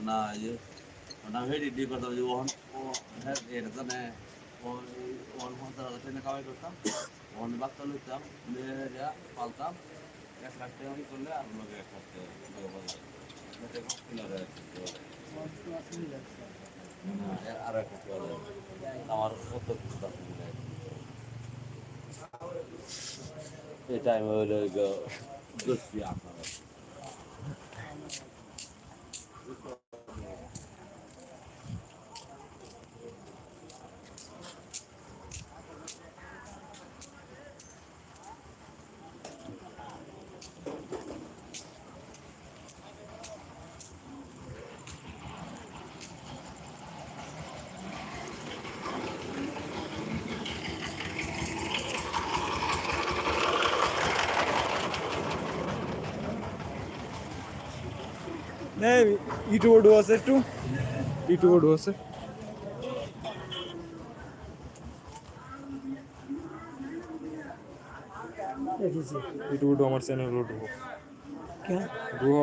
না ইয়ে না হেডি ডি করতাম যে ওহন ও হ্যাঁ এটা তো না ও ওহন 50,000 টাকা কামাই করতাম ওহন বাচ্চা লইতাম মেয়েরা পালতাম 1 লাখ টাকা আমি করলে আর লোকে 1 লাখ টাকা এটা কিলো দেয় আর একটা আমার কত এই টাইম হইলো দোষী আপনার ইউটিউবে ঢো আছে একটু ইউটিউবে ঢো আছে ইউটিউবে ঢো আমার চ্যানেল ঢো ঢো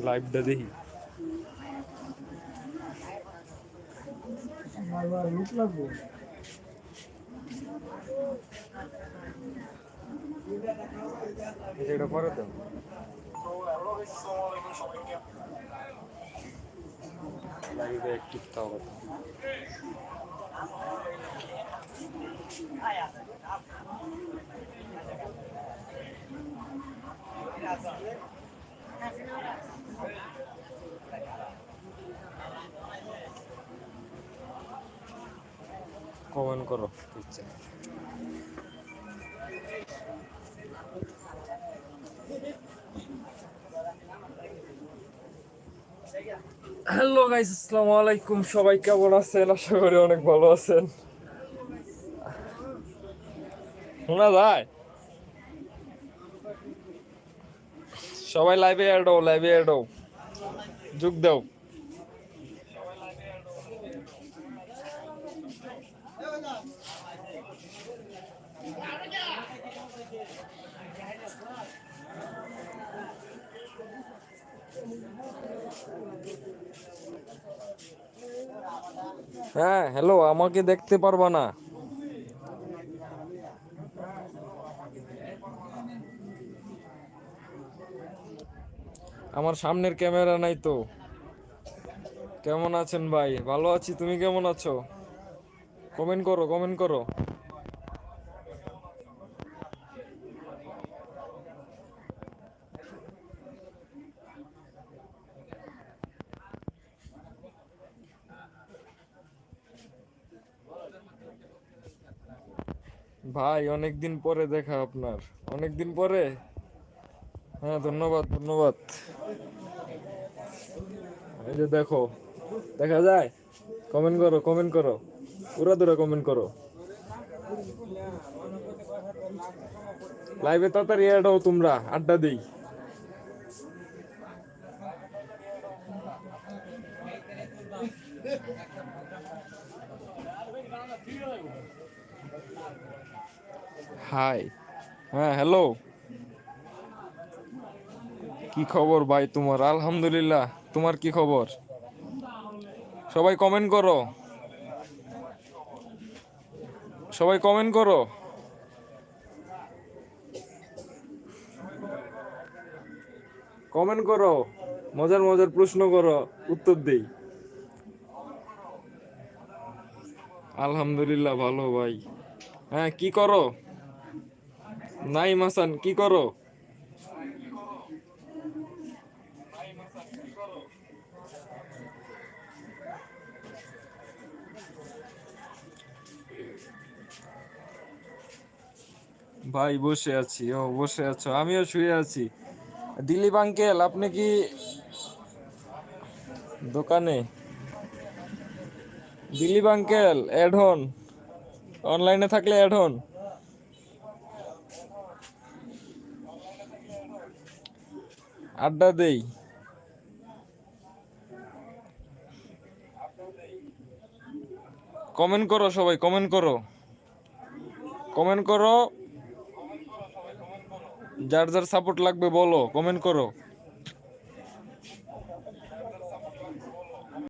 লাইভটা দেখি এটা পরে তো লাইভে একটু তাও কমেন্ট করো ইচ্ছা হ্যালো গাইস, আসসালামু আলাইকুম। সবাই কেমন আছেন? আশা করি অনেক ভালো আছেন। শোনা যায়? সবাই লাইভে অ্যাড হও, লাইভে অ্যাড হও, যোগ দাও। হ্যাঁ হ্যালো, আমাকে দেখতে পারবা না? আমার সামনের ক্যামেরা নাই তো। কেমন আছেন ভাই? ভালো আছি, তুমি কেমন আছো? কমেন্ট করো, কমেন্ট করো। ভাই অনেকদিন পরে দেখা আপনার, অনেকদিন পরে। হ্যাঁ ধন্যবাদ ধন্যবাদ। এই যে দেখো, দেখা যায়? কমেন্ট করো, কমেন্ট করো, পুরা দূরে কমেন্ট করো। লাইভে তাড়াতাড়ি অ্যাড হও, তোমরা আড্ডা দেই। হাই, হ্যাঁ হ্যালো, কি খবর ভাই তোমার? আলহামদুলিল্লাহ, তোমার কি খবর? সবাই কমেন্ট করো, সবাই কমেন্ট করো। কমেন্ট করো, মজার মজার প্রশ্ন করো, উত্তর দেই। আলহামদুলিল্লাহ ভালো ভাই। হ্যাঁ কি করো? নাইম হাসান কি করো? ভাই বসে আছি। ও বসে আছো, আমিও শুয়ে আছি। দিলীপ আঙ্কেল আপনি কি দোকানে? দিলীপ আঙ্কেল অ্যাড হন, অনলাইনে থাকলে অ্যাড হন। আড্ডা দেই। কমেন্ট করো সবাই, কমেন্ট করো, কমেন্ট করো। যার যার সাপোর্ট লাগবে বলো, কমেন্ট করো।